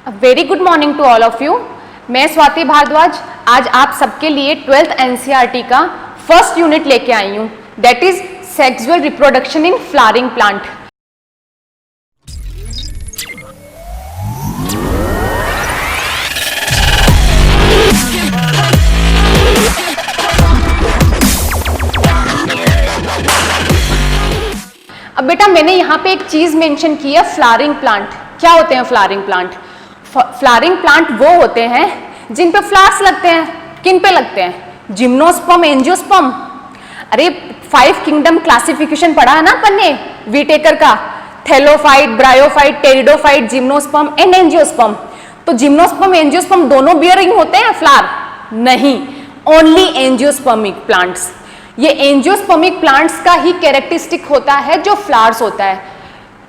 Very good morning to all of you. मैं स्वाति भारद्वाज आज आप सबके लिए 12th एनसीईआरटी का फर्स्ट यूनिट लेके आई हूँ, that is sexual reproduction in flowering plant. अब बेटा मैंने यहाँ पे एक चीज मेंशन की है, फ्लावरिंग प्लांट। क्या होते हैं फ्लावरिंग प्लांट? फ्लावरिंग प्लांट वो होते हैं जिन पे फ्लावर्स लगते हैं। किन पे लगते हैं? Gymnosperm, angiosperm. अरे 5 किंगडम क्लासिफिकेशन पढ़ा है ना अपन ने वीटेकर का, thallophyte, bryophyte, pteridophyte, gymnosperm and angiosperm. तो जिम्नोस्पर्म, एंजियोस्पर्म दोनों बियरिंग होते हैं फ्लावर? नहीं, ओनली एंजियोस्पर्मिक प्लांट्स। ये एंजियोस्पर्मिक प्लांट्स का ही कैरेक्टरिस्टिक होता है जो फ्लावर्स होता है।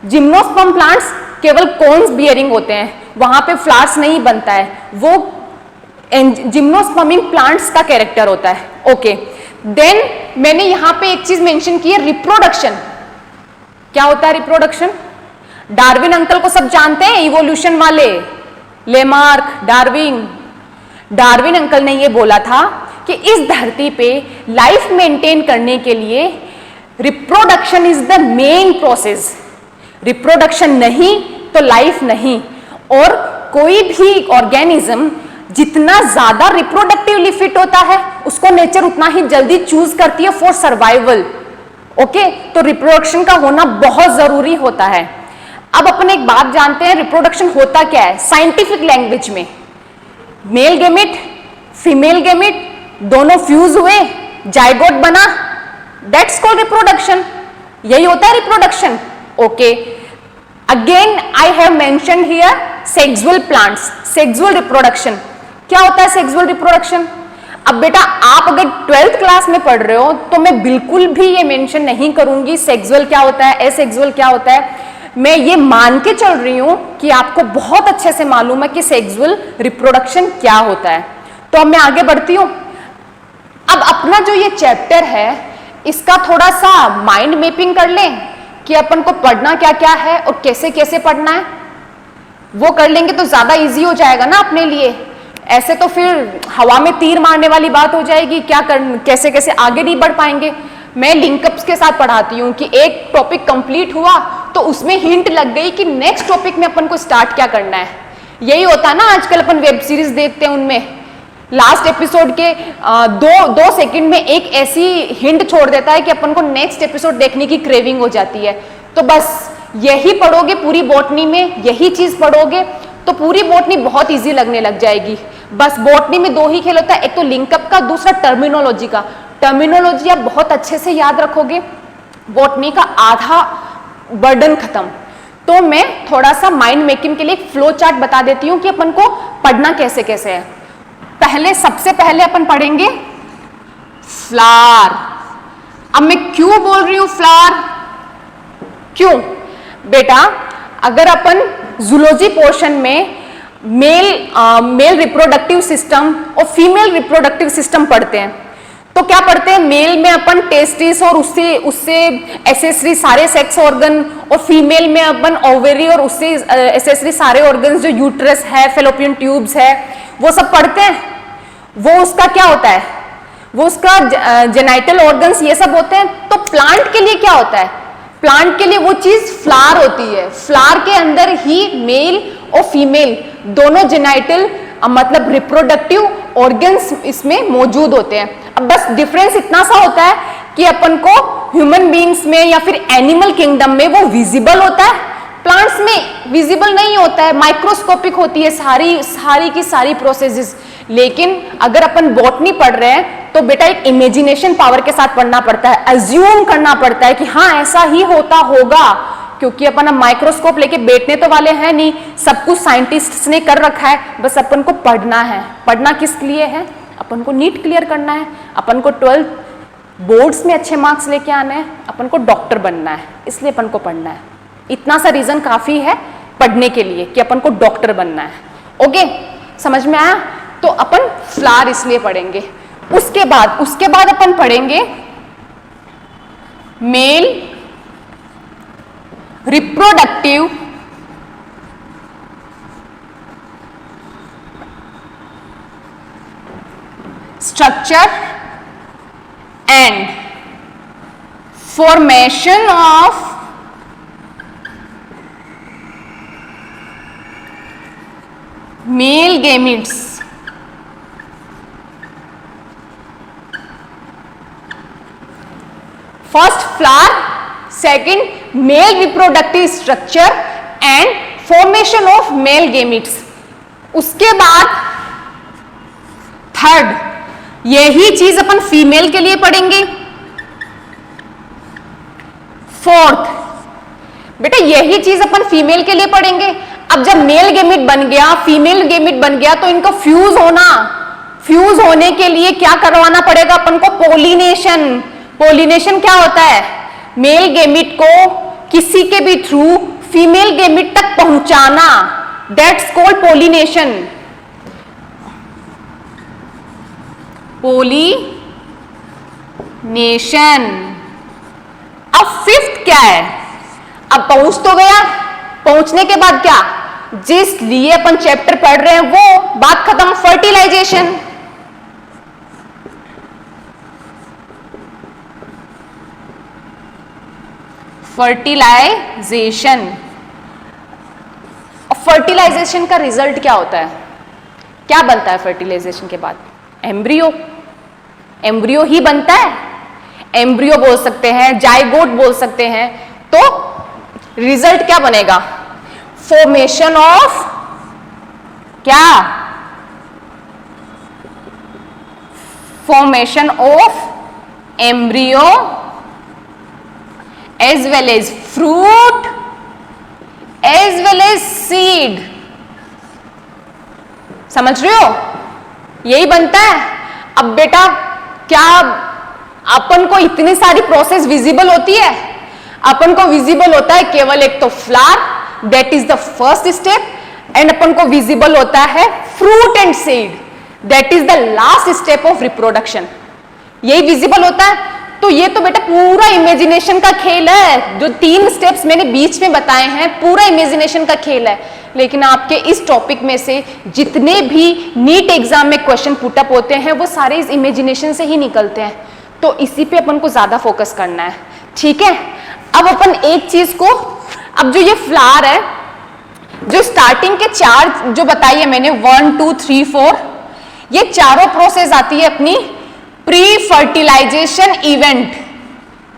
जिम्नोस्पर्म प्लांट्स केवल कोन्स बियरिंग होते हैं, वहां पे फ्लावर्स नहीं बनता है, वो जिम्नोस्पर्मिक प्लांट्स का कैरेक्टर होता है। ओके, देन मैंने यहां पे एक चीज मेंशन की है, रिप्रोडक्शन। क्या होता है रिप्रोडक्शन? डार्विन अंकल को सब जानते हैं, इवोल्यूशन वाले, लेमार्क, डार्विन। डार्विन अंकल ने ये बोला था कि इस धरती पे लाइफ मेंटेन करने के लिए reproduction is the main process. Reproduction नहीं तो लाइफ नहीं। और कोई भी ऑर्गेनिज्म जितना ज्यादा रिप्रोडक्टिवली फिट होता है उसको नेचर उतना ही जल्दी चूज करती है फॉर सर्वाइवल। ओके, तो रिप्रोडक्शन का होना बहुत जरूरी होता है। अब अपन एक बात जानते हैं, रिप्रोडक्शन होता क्या है साइंटिफिक लैंग्वेज में? मेल गेमिट, फीमेल गेमिट दोनों फ्यूज हुए, जाइगोट बना, दैट्स कॉल्ड रिप्रोडक्शन। यही होता है reproduction. Okay, again I have mentioned here sexual plants, sexual reproduction. क्या होता है सेक्सुअल रिप्रोडक्शन? अब बेटा आप अगर 12th क्लास में पढ़ रहे हो तो मैं बिल्कुल भी ये मेंशन नहीं करूंगी सेक्सुअल क्या होता है, एसेक्सुअल क्या होता है। मैं ये मान के चल रही हूं कि आपको बहुत अच्छे से मालूम है कि सेक्सुअल रिप्रोडक्शन क्या होता है। तो अब मैं आगे बढ़ती हूं। अब अपना जो ये चैप्टर है इसका थोड़ा सा माइंड मैपिंग कर लें कि अपन को पढ़ना क्या क्या है और कैसे कैसे पढ़ना है। वो कर लेंगे तो ज्यादा इजी हो जाएगा ना अपने लिए। ऐसे तो फिर हवा में तीर मारने वाली बात हो जाएगी, क्या कर कैसे कैसे आगे नहीं बढ़ पाएंगे। मैं लिंकअप्स के साथ पढ़ाती हूँ कि एक टॉपिक कंप्लीट हुआ तो उसमें हिंट लग गई कि नेक्स्ट टॉपिक में अपन को स्टार्ट क्या करना है। यही होता है ना, आजकल अपन वेब सीरीज देखते हैं, उनमें लास्ट एपिसोड के दो सेकंड में एक ऐसी हिंट छोड़ देता है कि अपन को नेक्स्ट एपिसोड देखने की क्रेविंग हो जाती है। तो बस यही पढ़ोगे पूरी बॉटनी में, यही चीज पढ़ोगे तो पूरी बॉटनी बहुत इजी लगने लग जाएगी। बस बॉटनी में 2 ही खेल होता है, एक तो लिंकअप का, दूसरा टर्मिनोलॉजी का। टर्मिनोलॉजी आप बहुत अच्छे से याद रखोगे, बॉटनी का आधा बर्डन खत्म। तो मैं थोड़ा सा माइंड मेकिंग के लिए एक फ्लो चार्ट बता देती हूँ कि अपन को पढ़ना कैसे कैसे है। सबसे पहले अपन पढ़ेंगे फ्लावर। अब मैं क्यों बोल रही हूं फ्लावर? क्यों बेटा? अगर अपन जूलॉजी पोर्शन में मेल रिप्रोडक्टिव सिस्टम और फीमेल रिप्रोडक्टिव सिस्टम पढ़ते हैं तो क्या पढ़ते हैं? मेल में अपन टेस्टिस और उससे एसेसरी सारे सेक्स ऑर्गन, और फीमेल में अपन ओवेरी और उससे एसेसरी सारे ऑर्गन्स जो यूट्रस है, फेलोपियन ट्यूब्स है, वो सब पढ़ते हैं। वो उसका क्या होता है? वो उसका जेनाइटल ऑर्गन्स ये सब होते हैं। तो प्लांट के लिए क्या होता है? प्लांट के लिए वो चीज फ्लावर होती है। फ्लावर के अंदर ही मेल और फीमेल दोनों जेनाइटल मतलब रिप्रोडक्टिव ऑर्गन्स इसमें मौजूद होते हैं। अब बस डिफरेंस इतना सा होता है कि अपन को ह्यूमन बीइंग्स में या फिर एनिमल किंगडम में वो विजिबल होता है, प्लांट्स में विजिबल नहीं होता है, माइक्रोस्कोपिक होती है सारी की सारी प्रोसेसेस। लेकिन अगर अपन बॉटनी पढ़ रहे हैं तो बेटा एक इमेजिनेशन पावर के साथ पढ़ना पड़ता है, अज्यूम करना पड़ता है कि हाँ ऐसा ही होता होगा, क्योंकि अपन अब माइक्रोस्कोप लेके बैठने तो वाले हैं नहीं, सब कुछ साइंटिस्ट्स ने कर रखा है, बस अपन को पढ़ना है। पढ़ना किस लिए है? अपन को नीट क्लियर करना है, अपन को 12th बोर्ड्स में अच्छे मार्क्स लेके आने हैं, अपन को डॉक्टर बनना है, इसलिए अपन को पढ़ना है। इतना सा रीजन काफी है पढ़ने के लिए कि अपन को डॉक्टर बनना है। ओके, समझ में आया? तो अपन फ्लावर इसलिए पढ़ेंगे। उसके बाद अपन पढ़ेंगे male reproductive structure and formation of male gametes. First flower, second male reproductive structure and formation of male gametes. उसके बाद थर्ड, यही चीज अपन फीमेल के लिए पढ़ेंगे. फोर्थ, बेटा यही चीज अपन फीमेल के लिए पढ़ेंगे. अब जब मेल गेमिट बन गया, फीमेल गेमिट बन गया, तो इनको फ्यूज होने के लिए क्या करवाना पड़ेगा अपन को? पोलिनेशन. पोलिनेशन क्या होता है? मेल गेमिट को किसी के भी थ्रू फीमेल गेमिट तक पहुंचाना. That's called pollination. पोलिनेशन. अब फिफ्थ क्या है? अब पहुंच तो गया, पहुंचने के बाद क्या? जिस लिए अपन चैप्टर पढ़ रहे हैं वो बात खत्म. फर्टिलाइजेशन. फर्टिलाइजेशन. फर्टिलाइजेशन का रिजल्ट क्या होता है? क्या बनता है फर्टिलाइजेशन के बाद? एम्ब्रियो. एम्ब्रियो ही बनता है. एम्ब्रियो बोल सकते हैं, जाइगोट बोल सकते हैं. तो रिजल्ट क्या बनेगा? फॉर्मेशन ऑफ क्या? Formation of embryo as well as fruit as well as seed. समझ रहे हो? यही बनता है. अब बेटा क्या अपन को इतनी सारी प्रोसेस विजिबल होती है? अपन को विजिबल होता है केवल एक तो flower, that is the first step, and अपन को विजिबल होता है fruit and seed, that is the last step of reproduction. यही विजिबल होता है. तो ये तो बेटा पूरा इमेजिनेशन का खेल है. जो 3 स्टेप्स मैंने बीच में बताए हैं पूरा इमेजिनेशन का खेल है. लेकिन आपके इस टॉपिक में से जितने भी नीट एग्जाम में क्वेश्चन पुटअप होते हैं वो सारे इस इमेजिनेशन से ही निकलते हैं. तो इसी पे अपन को ज्यादा फोकस करना है. ठीक है. अब अपन एक चीज को, अब जो ये फ्लावर है, जो स्टार्टिंग के 4 जो बताई है मैंने 1 2 3 4, ये चारों प्रोसेस आती है अपनी pre fertilisation event.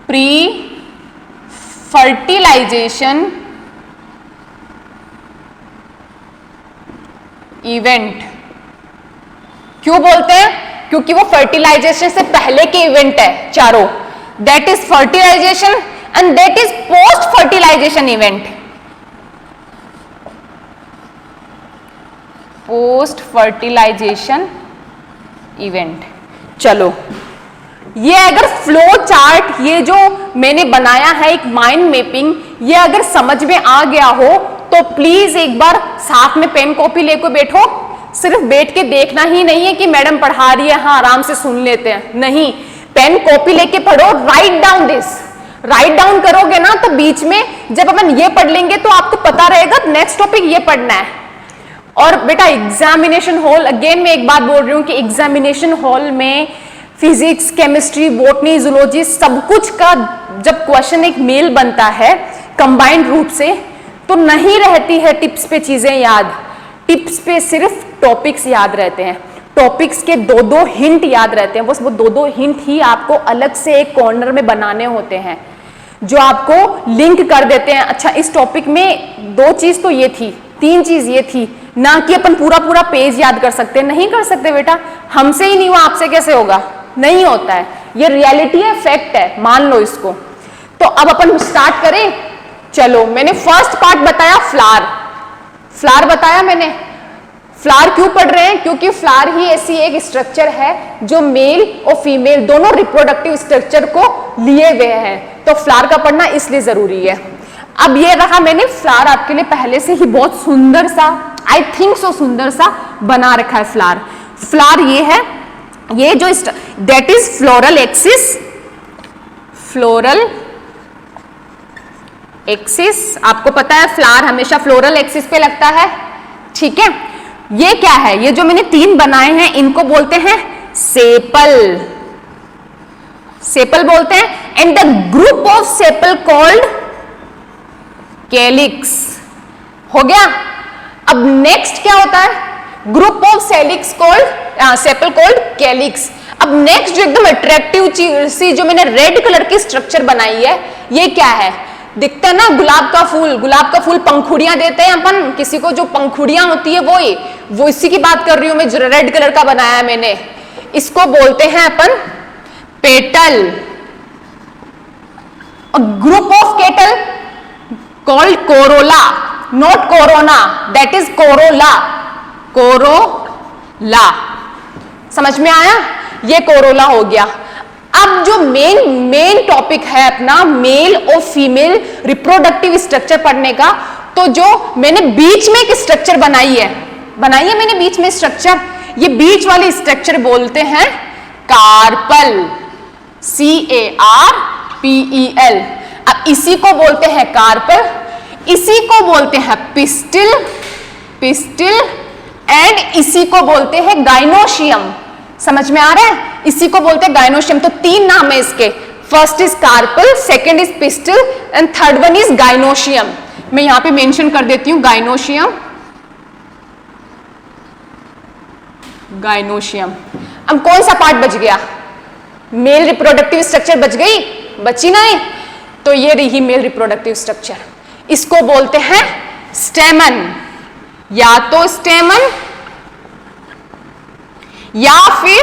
Pre fertilisation event. क्यों बोलते हैं? क्योंकि वो फर्टिलाइजेशन से पहले के इवेंट है चारों. That is fertilisation and that is post fertilisation event. Post fertilisation event. चलो, ये अगर फ्लो चार्ट, ये जो मैंने बनाया है एक माइंड मैपिंग, ये अगर समझ में आ गया हो तो प्लीज एक बार साथ में पेन कॉपी लेकर बैठो. सिर्फ बैठ के देखना ही नहीं है कि मैडम पढ़ा रही है, हाँ आराम से सुन लेते हैं. नहीं, पेन कॉपी लेके पढ़ो. Write down this. Write down करोगे ना तो बीच में जब अपन ये पढ़ लेंगे तो आपको पता रहेगा नेक्स्ट टॉपिक ये पढ़ना है. और बेटा एग्जामिनेशन हॉल, अगेन मैं एक बात बोल रही हूँ कि एग्जामिनेशन हॉल में फिजिक्स, केमिस्ट्री, बॉटनी, जूलॉजी सब कुछ का जब क्वेश्चन एक मेल बनता है कंबाइंड रूप से, तो नहीं रहती है टिप्स पे चीजें याद. टिप्स पे सिर्फ टॉपिक्स याद रहते हैं. टॉपिक्स के 2-2 हिंट याद रहते हैं. बस वो 2-2 हिंट ही आपको अलग से एक कॉर्नर में बनाने होते हैं जो आपको लिंक कर देते हैं. अच्छा, इस टॉपिक में 2 चीज तो ये थी, 3 चीज ये थी. ना कि अपन पूरा पेज याद कर सकते, नहीं कर सकते बेटा. हमसे ही नहीं हुआ, आपसे कैसे होगा? नहीं होता है. ये रियलिटी है, फैक्ट है, मान लो इसको. तो अब अपन स्टार्ट करें. चलो, मैंने फर्स्ट पार्ट बताया फ्लावर. फ्लावर बताया मैंने. फ्लावर क्यों पढ़ रहे हैं? क्योंकि फ्लावर ही ऐसी एक स्ट्रक्चर है जो मेल और फीमेल दोनों रिप्रोडक्टिव स्ट्रक्चर को लिए हुए हैं. तो फ्लावर का पढ़ना इसलिए जरूरी है. अब ये रहा, मैंने फ्लावर आपके लिए पहले से ही बहुत सुंदर सा, आई थिंक सो सुंदर सा बना रखा है फ्लावर. फ्लावर ये है, ये जो that is floral axis. Floral axis, आपको पता है फ्लावर हमेशा फ्लोरल एक्सिस पे लगता है. ठीक है. ये क्या है? ये जो मैंने 3 बनाए हैं इनको बोलते हैं सेपल, सेपल बोलते हैं। And the group of sepal called calyx. हो गया। अब नेक्स्ट क्या होता है? Group of Salix called sepal called calyx. अब नेक्स्ट जो एकदम अट्रैक्टिव सी जो मैंने रेड कलर की स्ट्रक्चर बनाई है, ये क्या है? दिखता है ना गुलाब का फूल। गुलाब का फूल पंखुड़ियां देते हैं अपन किसी को, जो पंखुड़ियां होती है वो इसी की बात कर रही हूं मैं, जो रेड कलर का बनाया है मैंने। इसको बोलते हैं अपन petal. Group of petal called corolla, not corona, that is corolla, corolla. समझ में आया? ये कोरोला हो गया। अब जो मेन टॉपिक है अपना मेल और फीमेल रिप्रोडक्टिव स्ट्रक्चर पढ़ने का, तो जो मैंने बीच में एक स्ट्रक्चर बनाई है मैंने बीच में स्ट्रक्चर, ये बीच वाली स्ट्रक्चर बोलते हैं कार्पल, CARPEL। अब इसी को बोलते हैं कार्पल, इसी को बोलते हैं पिस्टिल एंड इसी को बोलते हैं गाइनोशियम। समझ में आ रहा है? इसी को बोलते हैं गाइनोशियम। तो 3 नाम है इसके, first is carpel, second is pistil and third one is gynoecium. मैं यहां पे मेंशन कर देती हूं गाइनोशियम। अब कौन सा पार्ट बच गया? मेल रिप्रोडक्टिव स्ट्रक्चर बच गई, बची नहीं? तो ये रही मेल रिप्रोडक्टिव स्ट्रक्चर। इसको बोलते हैं स्टेमन, या तो स्टेमन या फिर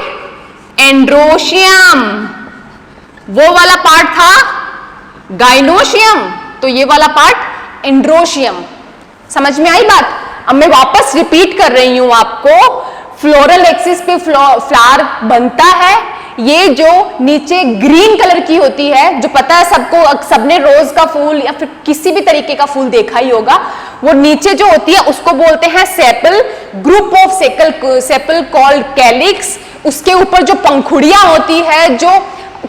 एंड्रोशियम। वो वाला पार्ट था गाइनोशियम, तो ये वाला पार्ट एंड्रोशियम। समझ में आई बात? अब मैं वापस रिपीट कर रही हूं आपको। फ्लोरल एक्सिस पे फ्लावर बनता है, ये जो नीचे ग्रीन कलर की होती है, जो पता है सबको, सबने रोज का फूल या फिर किसी भी तरीके का फूल देखा ही होगा, वो नीचे जो होती है उसको बोलते हैं sepal. Group of sepal called calyx. उसके ऊपर जो पंखुड़ियां होती है जो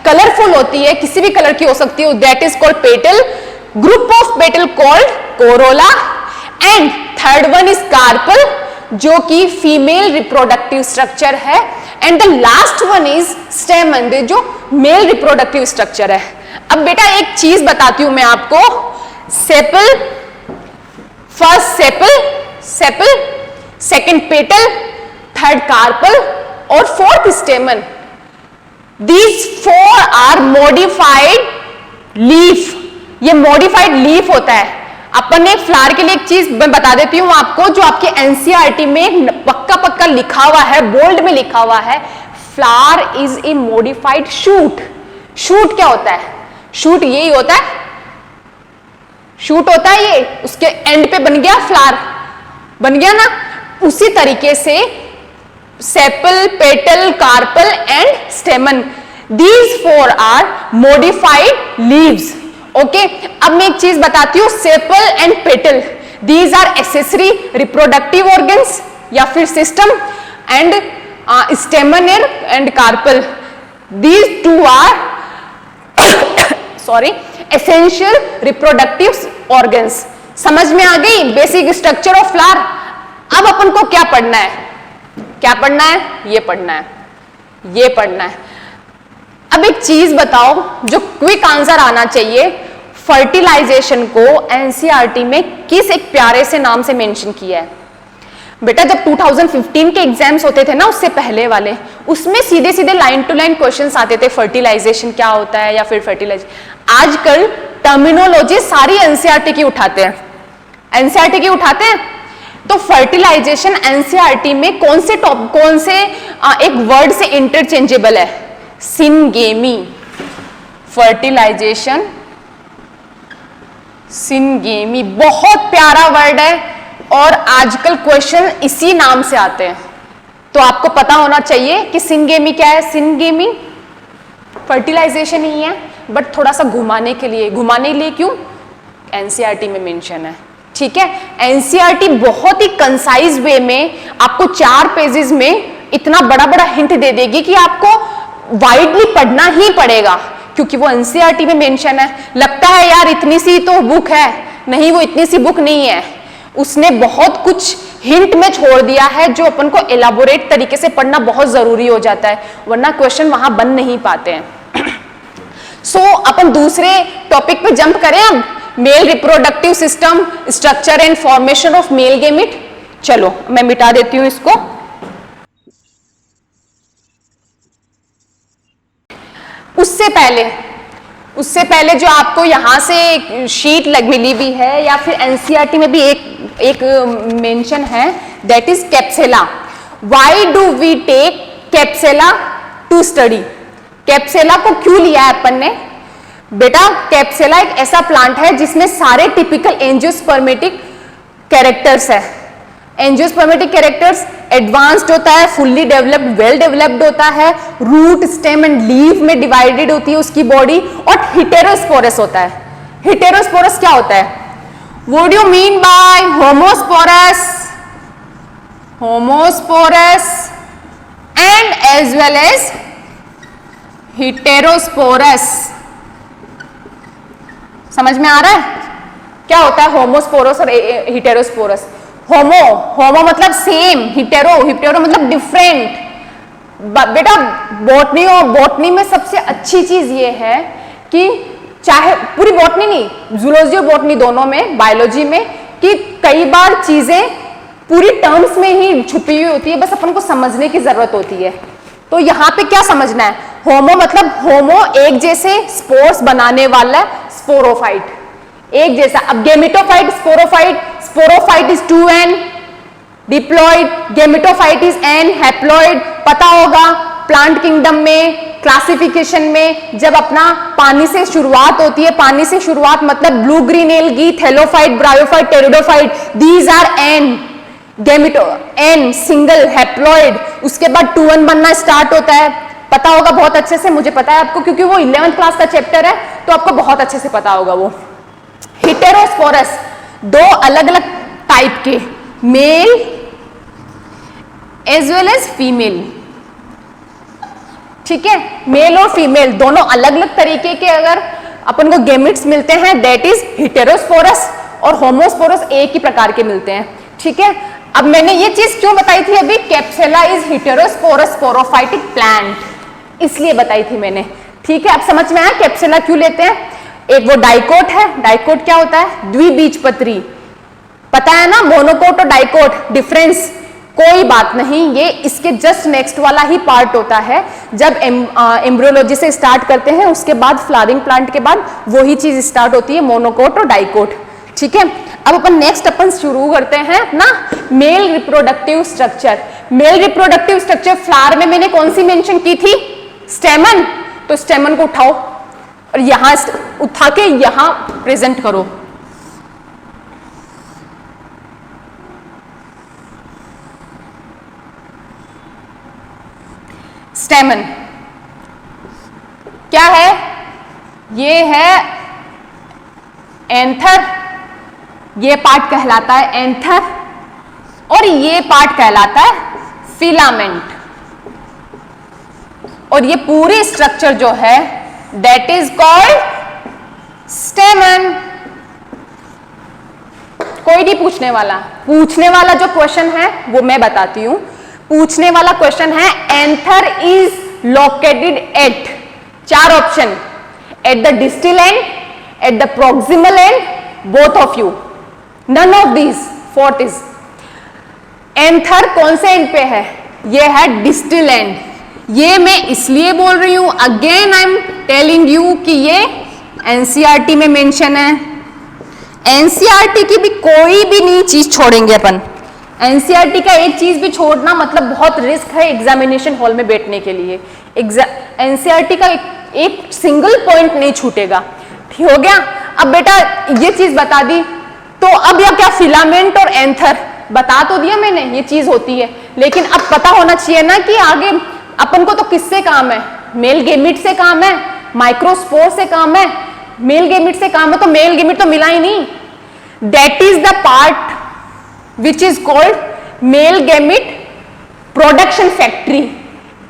कलरफुल होती है, किसी भी कलर की हो सकती है, that is called petal. Group of petal called corolla and third one is carpel, जो कि फीमेल रिप्रोडक्टिव स्ट्रक्चर है। And the last one is stamen, जो मेल रिप्रोडक्टिव स्ट्रक्चर है। अब बेटा एक चीज बताती हूं मैं आपको, sepal, first sepal, second petal, third carpel और fourth stamen. These 4 are modified leaf. ये मॉडिफाइड लीफ होता है। अपन ने फ्लावर के लिए एक चीज मैं बता देती हूं आपको, जो आपके एनसीईआरटी में पक्का लिखा हुआ है, बोल्ड में लिखा हुआ है, flower is a modified shoot. Shoot क्या होता है? शूट यही होता है, शूट होता है ये, उसके एंड पे बन गया फ्लावर, बन गया ना। उसी तरीके से sepal, petal, carpel and stamen, these 4 are modified leaves. Okay, अब मैं एक चीज बताती हूं, sepal and petal, these are accessory reproductive organs या फिर system, and stamen and carpel, these 2 are essential reproductive organs. समझ में आ गई बेसिक स्ट्रक्चर ऑफ फ्लावर? अब अपन को क्या पढ़ना है? क्या पढ़ना है? ये पढ़ना है, ये पढ़ना है। अब एक चीज बताओ जो क्विक आंसर आना चाहिए, फर्टिलाइजेशन को एनसीईआरटी में किस एक प्यारे से नाम से मेंशन किया है? बेटा जब 2015 के एग्जाम्स होते थे ना, उससे पहले वाले, उसमें सीधे सीधे लाइन टू लाइन क्वेश्चंस आते थे, फर्टिलाइजेशन क्या होता है या फिर फर्टिलाइजेशन। आजकल टर्मिनोलॉजी सारी एनसीईआरटी की उठाते हैं, एनसीईआरटी की उठाते हैं। तो फर्टिलाइजेशन एनसीईआरटी में कौन से एक वर्ड से इंटरचेंजेबल है? सिनगेमी। फर्टिलाइजेशन, सिनगेमी, बहुत प्यारा वर्ड है और आजकल क्वेश्चन इसी नाम से आते हैं। तो आपको पता होना चाहिए कि सिनगेमी क्या है। सिनगेमी फर्टिलाइजेशन ही है, बट थोड़ा सा घुमाने के लिए क्यों? एनसीईआरटी में मेंशन है, ठीक है। एनसीईआरटी बहुत ही कंसाइज वे में आपको 4 पेजेस में इतना बड़ा बड़ा हिंट दे देगी कि आपको वाइडली पढ़ना ही पड़ेगा, क्योंकि वो एनसीईआरटी में मेंशन है। लगता है यार इतनी सी तो बुक है, नहीं, वो इतनी सी बुक नहीं है। उसने बहुत कुछ हिंट में छोड़ दिया है जो अपन को एलाबोरेट तरीके से पढ़ना बहुत जरूरी हो जाता है, वरना क्वेश्चन वहां बन नहीं पाते हैं। सो अपन दूसरे टॉपिक पे जंप करें अब, male reproductive system, structure and formation of male gamete. चलो मैं मिटा देती हूं इसको। उससे पहले जो आपको यहां से शीट मिली हुई है या फिर एनसीईआरटी में भी एक मेंशन है, that is capsella. Why do we take capsella to study? Capsella को क्यों लिया है अपन ने? बेटा कैप्सेला एक ऐसा प्लांट है जिसमें सारे टिपिकल एंजियोस्पर्मेटिक कैरेक्टर्स है। एंजियोस्पर्मेटिक कैरेक्टर्स एडवांस्ड होता है, फुल्ली डेवलप्ड, वेल डेवलप्ड होता है, रूट, स्टेम एंड लीफ में डिवाइडेड होती है उसकी बॉडी, और हिटेरोस्पोरस होता है। हिटेरोस्पोरस क्या होता है? What do you mean by homosporous? Homosporous and as well as heterosporous. समझ में आ रहा है क्या होता है होमोस्पोरस और हिटेरोस्पोरस? होमो मतलब सेम, हिटेरो मतलब डिफरेंट। बेटा बॉटनी में सबसे अच्छी चीज ये है कि चाहे पूरी बॉटनी नहीं, जूलॉजी और बॉटनी दोनों में, बायोलॉजी में, कि कई बार चीजें पूरी टर्म्स में ही छुपी हुई होती है, बस अपन को समझने की जरूरत होती है। तो यहां पे क्या समझना है? होमो मतलब होमो एक जैसे स्पोर्स बनाने वाला स्पोरोफाइट, एक जैसा। अब gametophyte, sporophyte is 2n, diploid, gametophyte is n, haploid. पता होगा प्लांट किंगडम में क्लासिफिकेशन में जब अपना पानी से शुरुआत होती है, पानी से शुरुआत मतलब blue green algae, thallophyte, bryophyte, pteridophyte, these are n, गेमिटो n सिंगल हैप्लॉइड। उसके बाद 2n बनना स्टार्ट होता है। पता होगा बहुत अच्छे से, मुझे पता है आपको, क्योंकि वो 11th क्लास का चैप्टर है, तो आपको बहुत अच्छे से पता होगा वो। हिटेरोस्पोरस दो अलग अलग टाइप के, male as well as female, ठीक है? मेल और फीमेल दोनों अलग अलग तरीके के अगर अपन को गैमेट्स मिलते हैं, दैट इज हिटेरोस्पोरस, और होमोस्पोरस एक ही प्रकार के मिलते हैं, ठीक है? अब मैंने ये चीज क्यों बताई थी अभी? कैप्सुला इज हिटेरोस्पोरस स्पोरोफाइटिक प्लांट, इसलिए बताई थी मैंने, ठीक है? अब समझ में आया कैप्सुला क्यों लेते हैं? एक वो डाइकोट है। डाइकोट क्या होता है? द्विबीजपत्री। पता है ना मोनोकोट और डाइकोट डिफरेंस? कोई बात नहीं, ये इसके जस्ट नेक्स्ट वाला ही पार्ट होता है। जब एम्ब्रियोलॉजी से स्टार्ट करते हैं, उसके बाद फ्लावरिंग प्लांट के बाद वही चीज स्टार्ट होती है, मोनोकोट और डाइकोट, ठीक है? अब अपन शुरू करते हैं अपना male reproductive structure. Male reproductive structure flower में मैंने कौन सी मेंशन की थी? स्टेमन। तो स्टेमन को उठाओ और यहां उठा के यहां प्रेजेंट करो। स्टेमन क्या है? ये है एंथर, ये पार्ट कहलाता है एंथर, और ये पार्ट कहलाता है फिलामेंट। और ये पूरी स्ट्रक्चर जो है दैट इज कॉल्ड स्टेमन। कोई नहीं पूछने वाला जो क्वेश्चन है वो मैं बताती हूं। पूछने वाला क्वेश्चन है anther is located at, 4 option, at the distal end, at the proximal end, both of you, none of these, fourth is. Anther कौन से एंड पे है? ये है डिस्टल एंड। ये मैं इसलिए बोल रही हूं, again I am telling you कि ये एनसीईआरटी में मेंशन है। एनसीईआरटी की भी कोई भी नई चीज छोड़ेंगे अपन। एनसीईआरटी का एक चीज भी छोड़ना मतलब बहुत रिस्क है एग्जामिनेशन हॉल में बैठने के लिए। एनसीईआरटी का एक सिंगल पॉइंट नहीं छूटेगा, ठीक हो गया? अब बेटा ये चीज बता दी, तो अब या क्या फिलामेंट और एंथर बता तो दिया मैंने, ये चीज होती है, लेकिन अब पता होना चाहिए ना कि आगे अपन को तो किससे काम है? मेल गैमेट से काम है, माइक्रोस्पोर से काम है, मेल गैमेट से काम है, तो मेल गैमेट तो मिला ही नहीं। That is the part which is called male gamete production factory.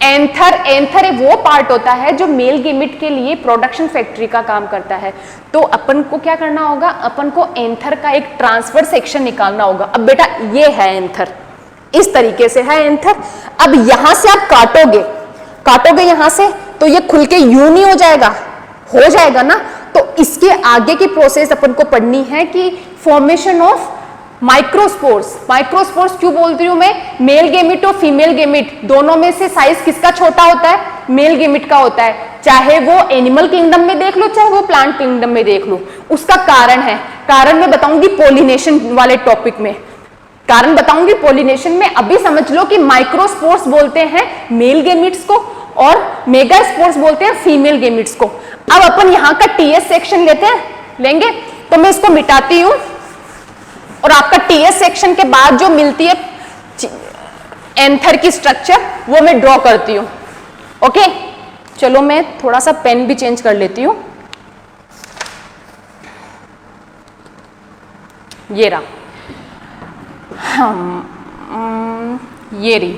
Anther, anther वो पार्ट होता है जो मेल गेमिट के लिए प्रोडक्शन फैक्ट्री का काम करता है। तो अपन को क्या करना होगा, अपन को एंथर का एक ट्रांसफर सेक्शन निकालना होगा। अब बेटा ये है एंथर, इस तरीके से है एंथर। अब यहां से आप काटोगे, काटोगे यहां से तो ये खुल के यूं नहीं हो जाएगा ना। तो इसके आगे की प्रोसेस अपन को पढ़नी है कि फॉर्मेशन ऑफ माइक्रोस्पोर्स। माइक्रोस्पोर्स क्यों बोलती हूं मैं, मेल गेमिट और फीमेल गेमिट दोनों में से साइज किसका छोटा होता है, मेल गेमिट का होता है। चाहे वो एनिमल किंगडम में देख लो, चाहे वो प्लांट किंगडम में देख लो। उसका कारण है, कारण मैं बताऊंगी पॉलिनेशन वाले टॉपिक में, कारण बताऊंगी पॉलिनेशन में। अभी समझ लो कि माइक्रोस्पोर्स बोलते हैं मेल गेमिट्स को और मेगास्पोर्स बोलते हैं फीमेल गेमिट्स को। अब अपन यहां का टीएस सेक्शन लेंगे, तो मैं इसको मिटाती हूं और आपका टीएस सेक्शन के बाद जो मिलती है एंथर की स्ट्रक्चर वो मैं ड्रॉ करती हूं। ओके, चलो मैं थोड़ा सा पेन भी चेंज कर लेती हूं। ये रहा, ये रही,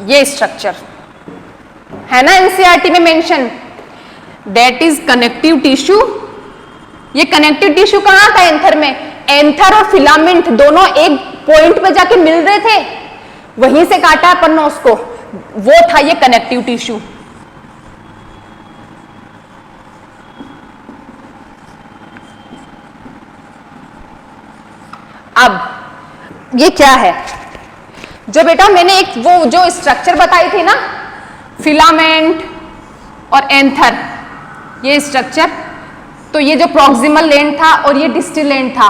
ये स्ट्रक्चर है ना एनसीईआरटी में mention, that is connective tissue. ये कनेक्टिव टिश्यू कहां था एंथर में, एंथर और फिलामेंट दोनों एक पॉइंट पे जाके मिल रहे थे, वहीं से काटा अपन ने उसको, वो था ये कनेक्टिव टिश्यू। अब ये क्या है, जो बेटा मैंने एक वो जो स्ट्रक्चर बताई थी ना, फिलामेंट और एंथर, ये स्ट्रक्चर, तो ये जो प्रॉक्सिमल लेंथ था और ये डिस्टल लेंथ था,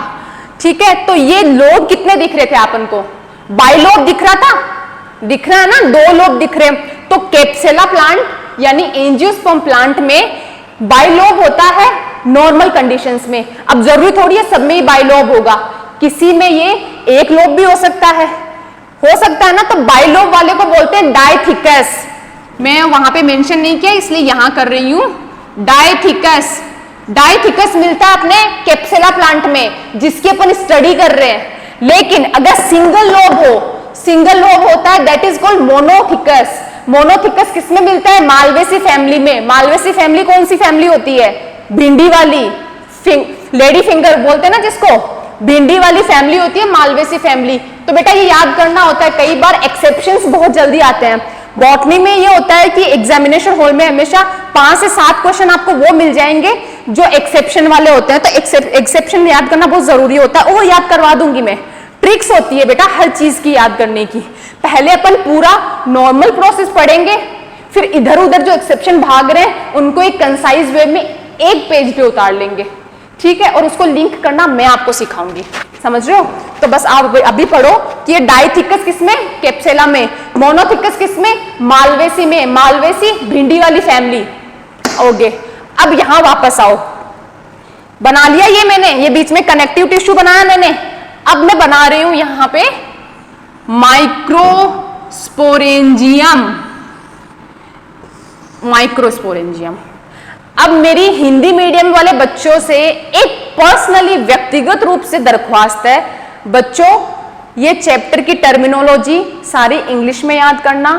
ठीक है। तो ये लोब कितने दिख रहे थे अपन को, बाइलोब दिख रहा था, दिख रहा है ना, 2 लोब दिख रहे हैं। तो कैप्सुला प्लांट यानी एंजियोस्पर्म प्लांट में बाइलोब होता है नॉर्मल कंडीशंस में। अब जरूरी थोड़ी है सब में ही बाइलोब होगा, किसी में ये एक लोब भी हो सकता है ना। तो बाइलोब वाले को बोलते हैं डायथिकस। मैं वहां पे मेंशन नहीं किया इसलिए यहां कर रही हूं, डायथिकस। डायथिकस मिलता है अपने कैप्सुला प्लांट में जिसकी अपन स्टडी कर रहे हैं। लेकिन अगर सिंगल लोब हो, सिंगल लोब होता है that is called monothecous. Monothecous किसमें मिलता है, मालवेसी फैमिली में। मालवेसी फैमिली कौन सी फैमिली होती है, भिंडी वाली, लेडी फिंगर बोलते हैं ना जिसको, भिंडी वाली फैमिली होती है मालवेसी फैमिली। तो बेटा ये याद करना होता है, कई बार एक्सेप्शंस बहुत जल्दी आते हैं। बॉटनी में ये होता है कि एग्जामिनेशन हॉल में हमेशा 5 से 7 क्वेश्चन आपको वो मिल जाएंगे जो एक्सेप्शन वाले होते हैं। तो एक्सेप्शन याद करना बहुत जरूरी होता है, वो याद करवा दूंगी मैं। ट्रिक्स होती है बेटा हर चीज की याद करने की। पहले अपन पूरा नॉर्मल प्रोसेस पढ़ेंगे, फिर इधर उधर जो एक्सेप्शन भाग रहे हैं उनको एक कंसाइज वे में एक पेज पे उतार लेंगे, ठीक है। और उसको लिंक करना मैं आपको सिखाऊंगी, समझ रहे हो। तो बस आप अभी पढ़ो कि ये डायथिकस किसमें, कैप्सुला में, मोनोथिकस किसमें, मालवेसी में, मालवेसी भिंडी वाली फैमिली। ओके, अब यहां वापस आओ, बना लिया ये मैंने, ये बीच में कनेक्टिव टिश्यू बनाया मैंने। अब मैं बना रही हूं यहां पे माइक्रोस्पोरेंजियम। माइक्रोस्पोरेंजियम। अब मेरी हिंदी मीडियम वाले बच्चों से एक पर्सनली व्यक्तिगत रूप से दरख्वास्त है, बच्चों ये चैप्टर की टर्मिनोलॉजी सारी इंग्लिश में याद करना।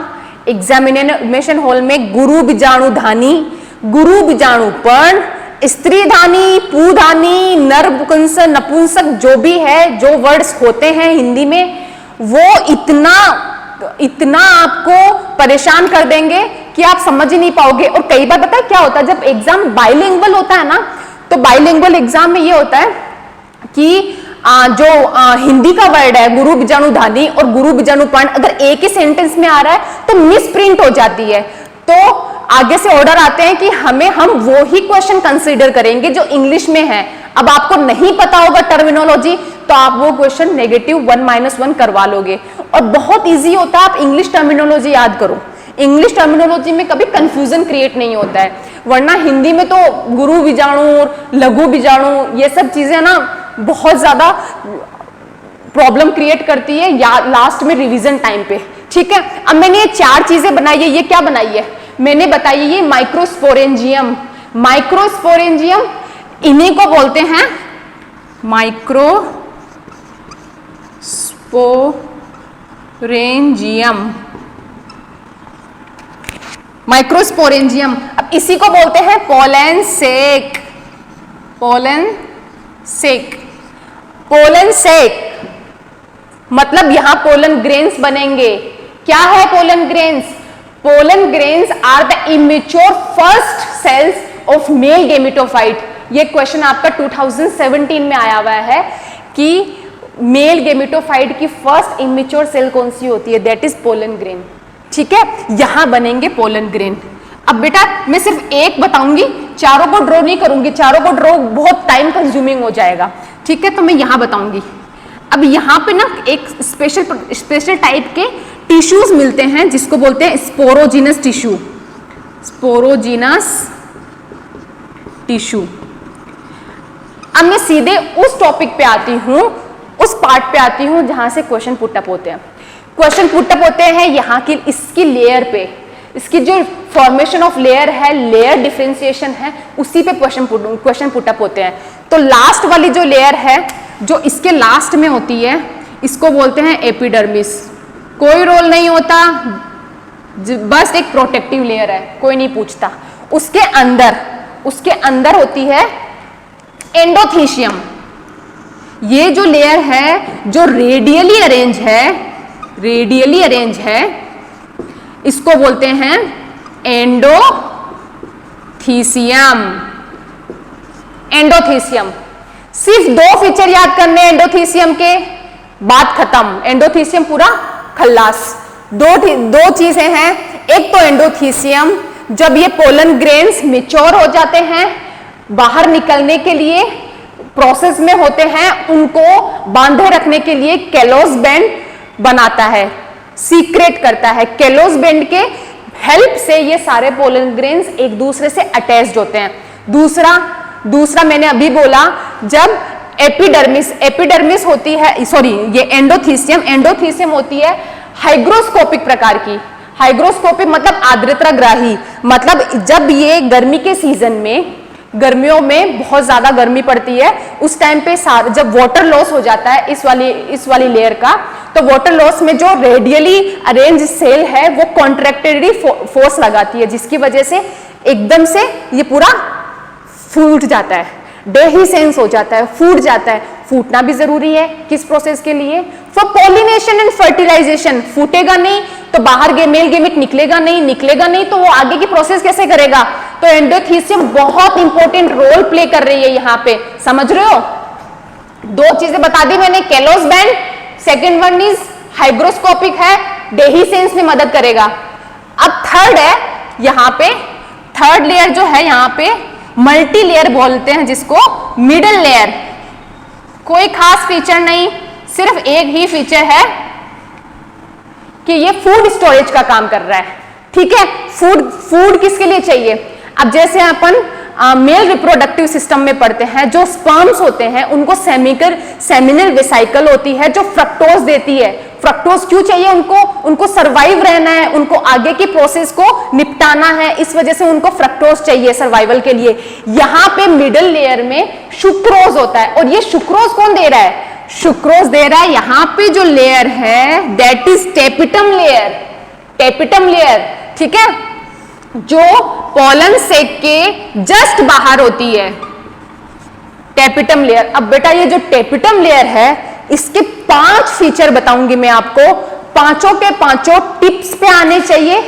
एग्जामिनेशन हॉल में गुरु बीजाणुधानी, गुरु बीजाणुपर्ण, स्त्री धानी, पुधानी, नपुंसक जो भी है, जो वर्ड्स होते हैं हिंदी में, वो इतना आपको परेशान कर देंगे कि आप समझ ही नहीं पाओगे। और कई बार पता है क्या होता है, जब एग्जाम बाइलिंगुअल होता है ना, तो बाइलिंगुअल एग्जाम में ये होता है कि हिंदी का वर्ड है गुरु बीजाणुधानी और गुरु बीजाणुपर्ण, अगर एक ही सेंटेंस में आ रहा है तो मिस प्रिंट हो जाती है। तो आगे से ऑर्डर आते हैं कि हम वो ही क्वेश्चन कंसीडर करेंगे जो इंग्लिश में है। अब आपको नहीं पता होगा टर्मिनोलॉजी तो आप वो क्वेश्चन -1 करवा लोगे। और बहुत इजी होता है, आप इंग्लिश टर्मिनोलॉजी याद करो, इंग्लिश टर्मिनोलॉजी में कभी कंफ्यूजन क्रिएट नहीं होता है। वरना हिंदी में तो गुरु बीजाणु, लघु बीजाणु, ये सब चीजें ना बहुत ज्यादा प्रॉब्लम क्रिएट करती है या लास्ट में रिवीजन टाइम पे, ठीक है। अब मैंने ये 4 चीजें बनाई है, ये क्या बनाई है मैंने बताई, ये माइक्रोस्पोरेंजियम। माइक्रोस्पोरेंजियम इन्हीं को बोलते हैं माइक्रोस्पोरेंजियम। रेंजियम, माइक्रोस्पोरेंजियम। अब इसी को बोलते हैं pollen sac, pollen sac, pollen sac मतलब यहां पोलन ग्रेन्स बनेंगे। क्या है pollen grains? Pollen grains are the immature first cells of male gametophyte. ये क्वेश्चन आपका 2017 में आया हुआ है कि मेल गेमेटोफाइट की फर्स्ट इमेच्योर सेल कौन सी होती है? That is pollen grain. ठीक है, यहां बनेंगे पोलन ग्रेन। अब बेटा मैं सिर्फ एक बताऊंगी, चारों को ड्रॉ नहीं करूंगी, चारों को ड्रॉ बहुत टाइम कंज्यूमिंग हो जाएगा। ठीक है, तो मैं यहां बताऊंगी। अब यहां पे ना एक स्पेशल टाइप के टिश्यूज मिलते हैं जिसको बोलते हैं स्पोरोजिनस टिश्यू, स्पोरोजिनस टिश्यू। अब मैं सीधे उस टॉपिक पे आती हूं, उस पार्ट पे आती हूं जहां से क्वेश्चन पुटअप होते हैं। क्वेश्चन पुटअप होते हैं यहाँ की इसकी लेयर पे, इसकी जो फॉर्मेशन ऑफ लेयर है, लेयर डिफरेंशिएशन है, उसी पे क्वेश्चन पुटअप होते हैं। तो लास्ट वाली जो लेयर है जो इसके लास्ट में होती है, इसको बोलते हैं एपिडर्मिस। कोई रोल नहीं होता, बस एक प्रोटेक्टिव लेयर है, कोई नहीं पूछता। उसके अंदर होती है एंडोथीशियम। ये जो लेयर है जो रेडियली अरेंज है, इसको बोलते हैं एंडोथीशियम। एंडोथीशियम, सिर्फ दो फीचर याद करने एंडोथीशियम के, बात खत्म। एंडोथीशियम पूरा खल्लास। दो चीजें हैं, एक तो एंडोथीशियम जब ये पोलन ग्रेन्स मैच्योर हो जाते हैं, बाहर निकलने के लिए प्रोसेस में होते हैं, उनको बांधे रखने के लिए कैलोस बैंड बनाता है, सीक्रेट करता है। कैलोस बैंड के हेल्प से ये सारे पोलन ग्रेन्स एक दूसरे से अटैच्ड होते हैं। दूसरा मैंने अभी बोला, जब एपिडर्मिस होती है, सॉरी ये एंडोथीशियम होती है हाइग्रोस्कोपिक प्रकार की। हाइग्रोस्कोपिक मतलब आर्द्रताग्राही, मतलब जब ये गर्मी के सीजन में, गर्मियों में बहुत ज्यादा गर्मी पड़ती है, उस टाइम पे जब वाटर लॉस हो जाता है इस वाली लेयर का, तो वाटर लॉस में जो रेडियली अरेंज सेल है वो कॉन्ट्रैक्टेडली फोर्स लगाती है, जिसकी वजह से एकदम से ये पूरा फूट जाता है, डेहिसेंस हो जाता है, फूट जाता है। फूटना भी जरूरी है किस प्रोसेस के लिए? For pollination and fertilisation. फूटेगा नहीं तो बाहर मेल गेमेट निकलेगा नहीं तो वो आगे की प्रोसेस कैसे करेगा? तो एंडोथीशियम बहुत इंपॉर्टेंट रोल प्ले कर रही है यहाँ पे, समझ रहे हो? दो चीजें बता दी मैंने, callus band, second one is hygroscopic है, डेहिसेंस में मदद करेगा। अब थर्ड है यहाँ पे, थर्ड लेयर जो है यहाँ पे मल्टी लेयर बोलते हैं जिसको, मिडल लेयर। कोई खास फीचर नहीं, सिर्फ एक ही फीचर है कि ये फूड स्टोरेज का काम कर रहा है। ठीक है, फूड किसके लिए चाहिए? अब जैसे अपन मेल रिप्रोडक्टिव सिस्टम में पढ़ते हैं, जो स्पर्म्स होते हैं उनको सेमिनल वेसाइकल होती है जो फ्रक्टोज देती है। फ्रक्टोज क्यों चाहिए उनको सर्वाइव रहना है, उनको आगे की प्रोसेस को निपटाना है, इस वजह से उनको फ्रक्टोज चाहिए सर्वाइवल के लिए। यहां पे मिडिल लेयर में सुक्रोज होता है, और ये सुक्रोज कौन दे रहा है? सुक्रोज दे रहा है यहां पे जो लेयर है, that is tapetum layer. Tapetum layer, ठीक है, जो पोलन सेक के जस्ट बाहर होती है, टेपिटम लेयर। अब बेटा ये जो टेपिटम लेयर है, इसके 5 फीचर बताऊंगी मैं आपको, पांचों के पांचों टिप्स पे आने चाहिए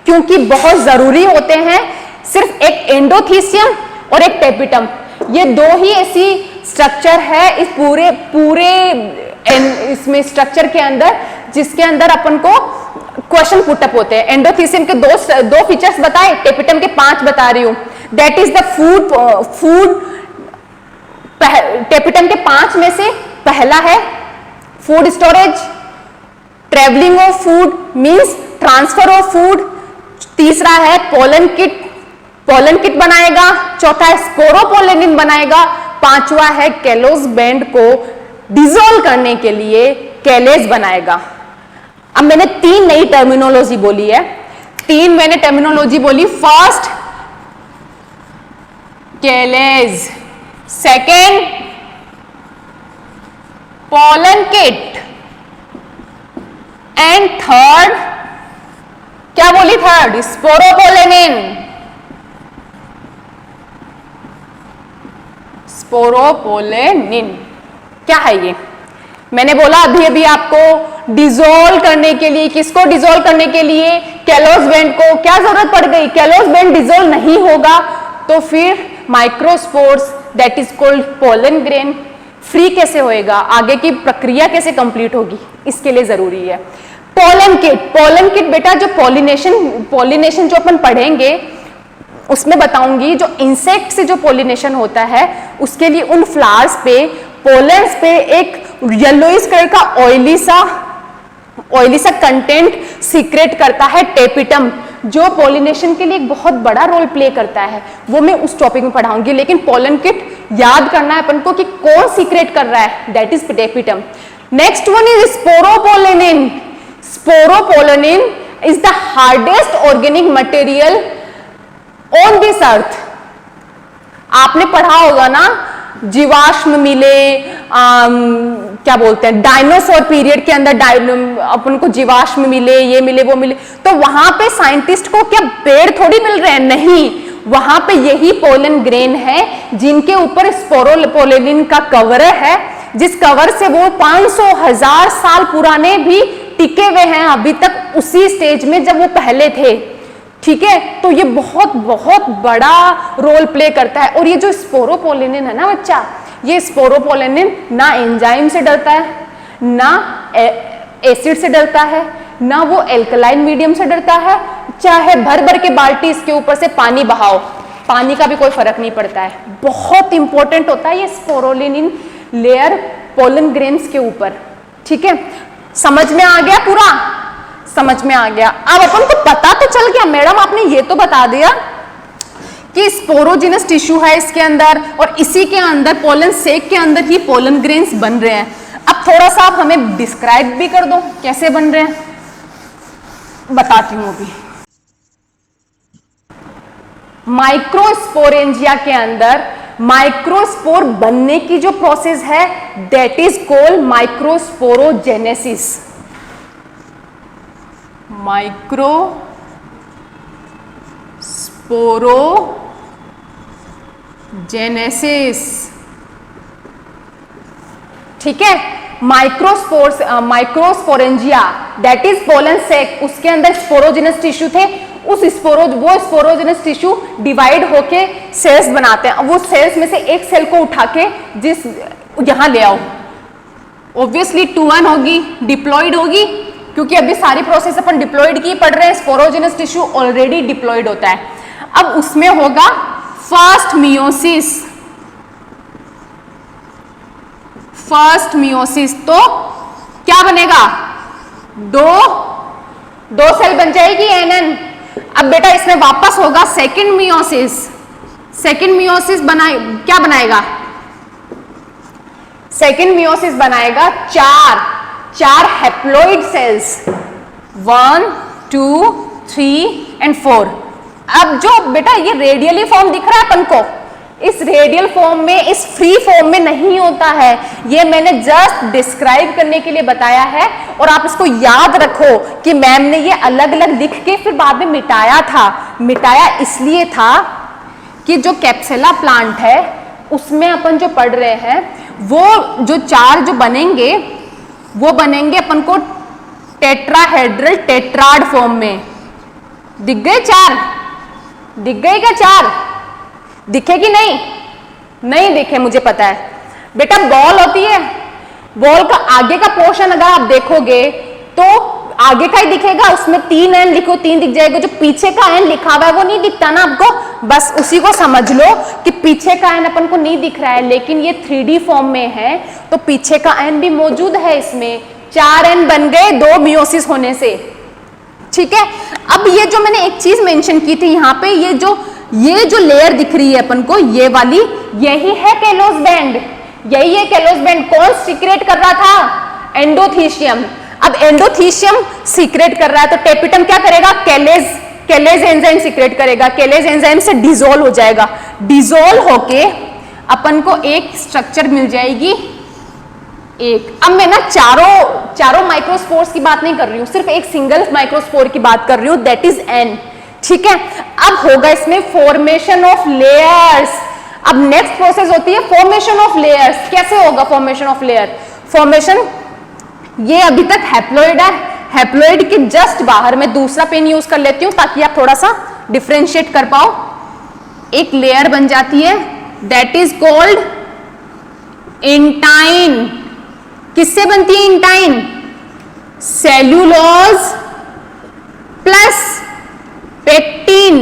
क्योंकि बहुत जरूरी होते हैं। सिर्फ एक एंडोथीशियम और एक टेपिटम, ये दो ही ऐसी स्ट्रक्चर है इस पूरे इसमें स्ट्रक्चर के अंदर, जिसके अंदर अपन को क्वेश्चन पुटअप होते हैं। एंडोथीशियम के दो फीचर्स बताए, टेपिटम के 5 बता रही हूं। That is the food tapetum के 5 में से पहला है food storage, travelling of food means transfer of food, तीसरा है पोलन किट बनाएगा, चौथा है स्पोरोपोलेनिन बनाएगा, पांचवा है कैलोस बैंड को डिसॉल्व करने के लिए कैलेज बनाएगा। अब मैंने 3 नई टर्मिनोलॉजी बोली है, 3 मैंने टर्मिनोलॉजी बोली। First calyx, second pollen kit, and third, क्या बोली थर्ड? स्पोरोपोलेनिन। स्पोरोपोलेनिन क्या है ये? मैंने बोला अभी अभी आपको डिसॉल्व करने के लिए, किसको डिसॉल्व करने के लिए? कैलोस बैंड को। क्या जरूरत पड़ गई? कैलोस बैंड डिसॉल्व नहीं होगा तो फिर microspores that is called pollen grain free कैसे होएगा? आगे की प्रक्रिया कैसे कंप्लीट होगी? इसके लिए जरूरी है पोलन किट। पोलन किट बेटा जो पॉलिनेशन जो अपन पढ़ेंगे उसमें बताऊंगी, जो इंसेक्ट से जो पॉलिनेशन होता है उसके लिए उन फ्लावर्स पे, पोलेंस पे एक येलोइश कलर का ऑयली सा कंटेंट सीक्रेट करता है टेपिटम, जो पॉलिनेशन के लिए एक बहुत बड़ा रोल प्ले करता है। वो मैं उस टॉपिक में पढ़ाऊंगी, लेकिन पोलन किट याद करना है अपन को कि कौन सीक्रेट कर रहा है, that is tapetum. Next one is sporopollenin. Sporopollenin is the hardest organic material on this earth. आपने पढ़ा होगा ना, जीवाश्म मिले, क्या बोलते हैं, डायनासोर पीरियड के अंदर अपन को जीवाश्म मिले, ये मिले, वो मिले, तो वहां पे साइंटिस्ट को क्या पेड़ थोड़ी मिल रहे हैं? नहीं, वहां पे यही पोलन ग्रेन है जिनके ऊपर स्पोरोपोलेनिन का कवर है, जिस कवर से वो 500,000 साल पुराने भी टिके हुए हैं अभी तक उसी स्टेज में जब वो पहले थे। ठीक है, तो ये बहुत बहुत बड़ा रोल प्ले करता है। और ये जो स्पोरोपोलेनिन है ना बच्चा, ये स्पोरोपोलेनिन ना एंजाइम से डरता है, ना एसिड से डरता है, ना वो एल्कलाइन मीडियम से डरता है। चाहे भर भर के बाल्टी इसके ऊपर से पानी बहाओ, पानी का भी कोई फर्क नहीं पड़ता है। बहुत इंपॉर्टेंट होता है ये स्पोरोलिनिन लेयर पोलन ग्रेन्स के ऊपर। ठीक है, समझ में आ गया? पूरा समझ में आ गया। अब अपन को पता तो चल गया, मैडम आपने ये तो बता दिया कि स्पोरोजिनस टिश्यू है इसके अंदर, और इसी के अंदर पोलन सेक के अंदर ही पोलन ग्रेन्स बन रहे हैं। अब थोड़ा सा आप हमें डिस्क्राइब भी कर दो कैसे बन रहे हैं, बताती हूं अभी। माइक्रोस्पोरेंजिया के अंदर माइक्रोस्पोर बनने की जो प्रोसेस है that is called microsporogenesis. Microsporogenesis, ठीक है। माइक्रोस्पोरेंजिया दैट इज पोलन सेक, उसके अंदर स्पोरोजिनस टिश्यू थे। वो स्पोरोजिनस टिश्यू डिवाइड होके सेल्स बनाते हैं। अब वो सेल्स में से एक सेल को उठा के जिस यहां ले आओ, ऑब्वियसली 2-1 होगी, डिप्लॉइड होगी, क्योंकि अभी सारी प्रोसेस अपन डिप्लॉइड की पढ़ रहे हैं। स्पोरोजिनस टिश्यू ऑलरेडी डिप्लॉइड होता है। अब उसमें होगा फर्स्ट मियोसिस। फर्स्ट मियोसिस तो क्या बनेगा? दो सेल बन जाएगी एनएन। अब बेटा इसमें वापस होगा सेकंड मियोसिस। सेकंड मियोसिस क्या बनाएगा? सेकंड मियोसिस बनाएगा चार हैप्लॉइड सेल्स, 1, 2, 3 एंड 4। अब जो बेटा ये रेडियली फॉर्म दिख रहा है अपन को, इस रेडियल फॉर्म में, इस फ्री फॉर्म में नहीं होता है। ये मैंने जस्ट डिस्क्राइब करने के लिए बताया है, और आप इसको याद रखो कि मैम ने ये अलग अलग लिख के फिर बाद में मिटाया था। मिटाया इसलिए था कि जो कैप्सुला प्लांट है उसमें अपन जो पढ़ रहे हैं वो जो चार जो बनेंगे वो बनेंगे अपन को टेट्राहेड्रल टेट्राड फॉर्म में। दिख गए चार? दिख गए क्या चार? दिखे कि नहीं? नहीं दिखे, मुझे पता है। बेटा बॉल होती है, बॉल का आगे का पोर्शन अगर आप देखोगे तो आगे का ही दिखेगा, उसमें 3 एन लिखो 3 दिख जाएगा। जो पीछे का एन लिखा हुआ है वो नहीं दिखता ना आपको, बस उसी को समझ लो कि पीछे का एन अपन को नहीं दिख रहा है, लेकिन ये 3D फॉर्म में है तो पीछे का एन भी मौजूद है इसमें। 4 एन बन गए 2 मियोसिस होने से। ठीक है, अब ये जो मैंने एक चीज मेंशन की थी यहाँ पे, ये जो लेयर दिख रही है अपन को, ये वाली, यही है कैलोस बैंड। यही है कैलोस बैंड। कौन सीक्रेट कर रहा था? एंडोथीशियम। अब एंडोथीशियम सीक्रेट कर रहा है तो टेपिटम क्या करेगा? कैलेज एंजाइम सीक्रेट करेगा। कैलेज एंजाइम से डिसॉल्व हो जाएगा। डिसॉल्व होके अपन को एक स्ट्रक्चर मिल जाएगी एक। अब मैं ना चारों माइक्रोस्पोर्स की बात नहीं कर रही हूं, सिर्फ एक सिंगल माइक्रोस्पोर की बात कर रही हूं, दैट इज एन। ठीक है, अब होगा इसमें फॉर्मेशन ऑफ लेयर्स। अब नेक्स्ट प्रोसेस होती है फॉर्मेशन ऑफ लेयर्स। कैसे होगा फॉर्मेशन ऑफ लेयर? फॉर्मेशन, ये अभी तक हैप्लॉइड है, हैप्लॉइड के जस्ट बाहर मैं दूसरा पेन यूज कर लेती हूं ताकि आप थोड़ा सा डिफरेंशिएट कर पाओ। एक लेयर बन जाती है, दैट इज कॉल्ड इंटाइन। किससे बनती है intine? Cellulose plus pectin.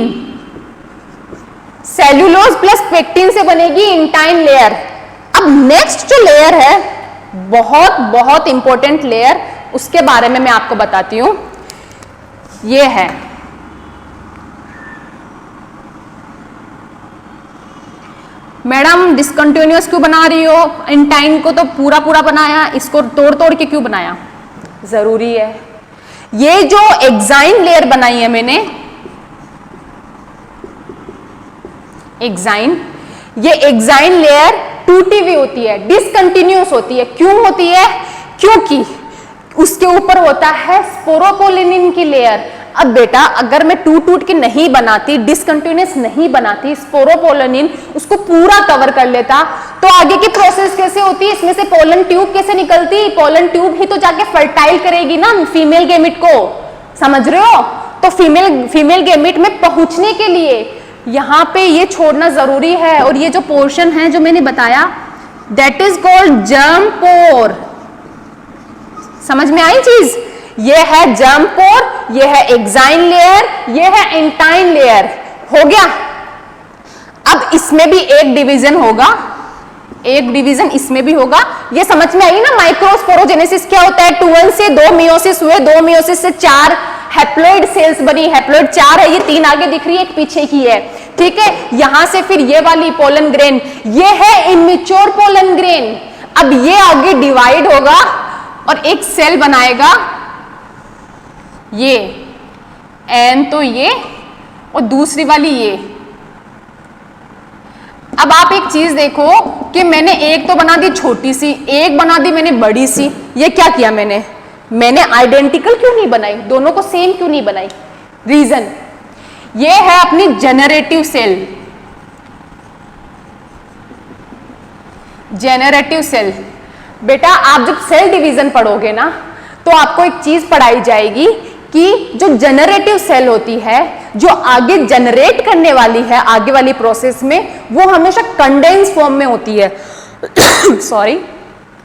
Cellulose plus pectin से बनेगी इंटाइन लेयर। अब नेक्स्ट जो लेयर है, बहुत बहुत इंपॉर्टेंट लेयर, उसके बारे में मैं आपको बताती हूं। ये है मैडम डिसकंटिन्यूअस क्यों बना रही हो? इंटाइन को तो पूरा पूरा बनाया, इसको तोड़ तोड़ के क्यों बनाया? जरूरी है। ये जो एक्साइन लेयर बनाई है मैंने, एक्साइन, ये एक्साइन लेयर टूटी हुई होती है, डिसकंटिन्यूअस होती है। क्यों होती है? क्योंकि उसके ऊपर होता है स्पोरोपोलिनिन की लेयर। अब बेटा अगर मैं टूट के नहीं बनाती, डिसकंटिन्यूअस नहीं बनाती, स्पोरोपोलिनिन उसको पूरा कवर कर लेता, तो आगे की प्रोसेस कैसे होती? इसमें से पोलन ट्यूब कैसे निकलती? पोलन ट्यूब ही तो जाके फर्टाइल करेगी ना फीमेल गेमिट को, समझ रहे हो? तो फीमेल गेमिट में पहुंचने के लिए यहां पे ये छोड़ना जरूरी है। और ये जो पोर्शन है जो मैंने बताया, दैट इज कॉल्ड जर्म पोर। समझ में आई चीज? ये है जर्म पोर, ये है एक्साइन लेयर, ये है इंटाइन लेयर। हो गया। अब इसमें भी एक डिवीजन होगा, एक डिवीजन इसमें भी होगा। ये समझ में आई ना? माइक्रोस्पोरोजेनेसिस क्या होता है? 2 से 2 मियोसिस हुए, 2 मियोसिस से 4 हैप्लॉइड सेल्स बनी। हैप्लॉइड 4 है, ये 3 आगे दिख रही है, एक पीछे की है। ठीक है, यहां से फिर ये वाली पोलन ग्रेन, ये है इमेच्योर पोलन ग्रेन। अब ये आगे डिवाइड होगा और एक सेल बनाएगा, ये एन तो ये, और दूसरी वाली ये। अब आप एक चीज देखो कि मैंने एक तो बना दी छोटी सी, एक बना दी मैंने बड़ी सी। ये क्या किया मैंने आइडेंटिकल क्यों नहीं बनाई? दोनों को सेम क्यों नहीं बनाई? रीजन ये है अपनी जेनरेटिव सेल। जेनरेटिव सेल, बेटा आप जब सेल डिवीजन पढ़ोगे ना, तो आपको एक चीज पढ़ाई जाएगी कि जो जनरेटिव सेल होती है, जो आगे जनरेट करने वाली है आगे वाली प्रोसेस में, वो हमेशा कंडेंस फॉर्म में होती है। सॉरी,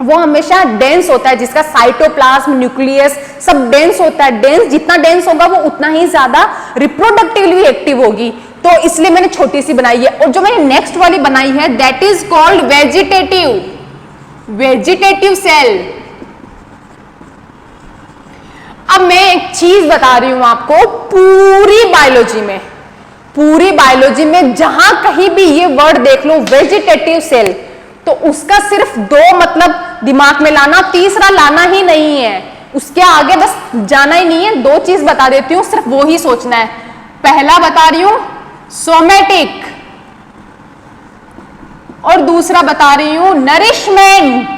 वो हमेशा डेंस होता है, जिसका साइटोप्लाज्म, न्यूक्लियस सब डेंस होता है। डेंस जितना डेंस होगा वो उतना ही ज्यादा रिप्रोडक्टिवली एक्टिव होगी, तो इसलिए मैंने छोटी सी बनाई है। और जो मैंने नेक्स्ट वाली बनाई है, that is called vegetative cell. अब मैं एक चीज बता रही हूं आपको, पूरी बायोलॉजी में जहां कहीं भी ये वर्ड देख लो वेजिटेटिव सेल, तो उसका सिर्फ 2 मतलब दिमाग में लाना, तीसरा लाना ही नहीं है, उसके आगे बस जाना ही नहीं है। 2 चीज बता देती हूं, सिर्फ वो ही सोचना है। पहला बता रही हूं सोमेटिक, और दूसरा बता रही हूं नरिशमेंट।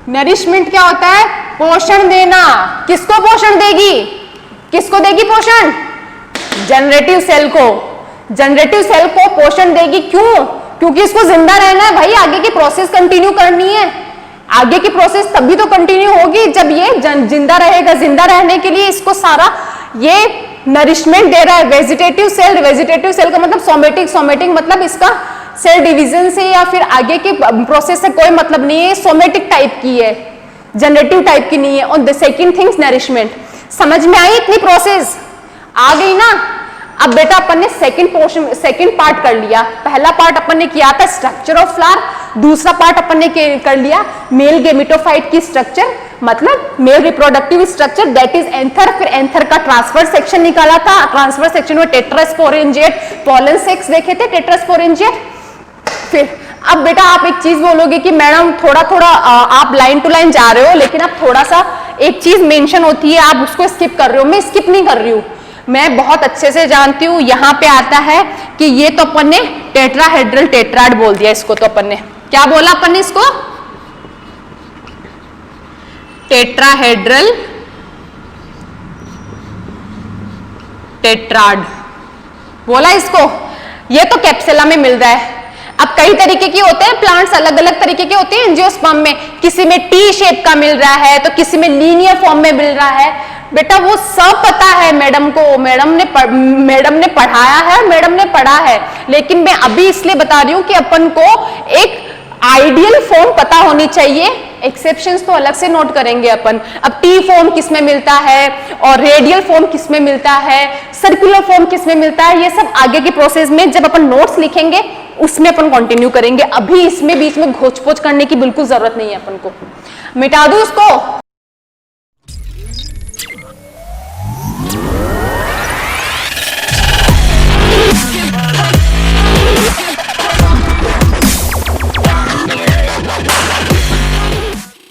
नरिशमेंट क्या होता है? पोषण देना। किसको पोषण देगी? किसको देगी पोषण? जनरेटिव सेल को। जनरेटिव सेल को पोषण देगी। क्यों? क्योंकि इसको जिंदा रहना है भाई, आगे की प्रोसेस कंटिन्यू करनी है। आगे की प्रोसेस तभी तो कंटिन्यू होगी जब ये जिंदा रहेगा। जिंदा रहने के लिए इसको सारा ये नरिशमेंट दे रहा है। वेजिटेटिव सेल का मतलब सोमेटिक मतलब इसका सेल डिवीजन से या फिर आगे के प्रोसेस से कोई मतलब नहीं है, सोमेटिक टाइप की है, जनरेटिव टाइप की नहीं है। और द सेकंड थिंग्स नरिशमेंट। समझ में आई इतनी प्रोसेस? आ गई ना? अब बेटा अपन ने सेकंड पार्ट कर लिया। पहला पार्ट अपन ने किया था स्ट्रक्चर ऑफ फ्लावर, दूसरा पार्ट अपन ने कर लिया मेल गेमेटोफाइट की स्ट्रक्चर, मतलब male reproductive structure, that is anther. फिर एंथर का ट्रांसफर सेक्शन निकाला था, ट्रांसफर सेक्शन में टेट्रास्पोरेंजिएट, पॉलन सेक्स देखे थे टेट्रास्पोरेंजिएट। फिर अब बेटा आप एक चीज बोलोगे कि मैडम थोड़ा आप लाइन टू लाइन जा रहे हो, लेकिन आप थोड़ा सा एक चीज मेंशन होती है आप उसको स्किप कर रहे हो। मैं स्किप नहीं कर रही हूं, मैं बहुत अच्छे से जानती हूं। यहां पे आता है कि ये तो अपन ने टेट्राहेड्रल टेट्राड बोल दिया इसको, तो अपन ने क्या बोला अपन ने इसको? टेट्राहेड्रल टेट्राड बोला इसको। ये तो कैप्सुला में मिल रहा है। अब कई तरीके के होते हैं प्लांट्स, अलग अलग तरीके के होते हैं एंजियोस्पर्म में, किसी में टी शेप का मिल रहा है तो किसी में लीनियर फॉर्म में मिल रहा है। बेटा वो सब पता है मैडम को, मैडम ने पढ़ाया है, मैडम ने पढ़ा है, लेकिन मैं अभी इसलिए बता रही हूं कि अपन को एक आइडियल फॉर्म पता होनी चाहिए। एक्सेप्शंस तो अलग से नोट करेंगे अपन। अब टी फॉर्म किसमें मिलता है और रेडियल फॉर्म किसमें मिलता है, सर्कुलर फॉर्म किसमें मिलता है, ये सब आगे के प्रोसेस में जब अपन नोट्स लिखेंगे उसमें अपन कंटिन्यू करेंगे। अभी इसमें बीच में घोच पोच करने की बिल्कुल जरूरत नहीं है अपन को। मिटा दूं इसको?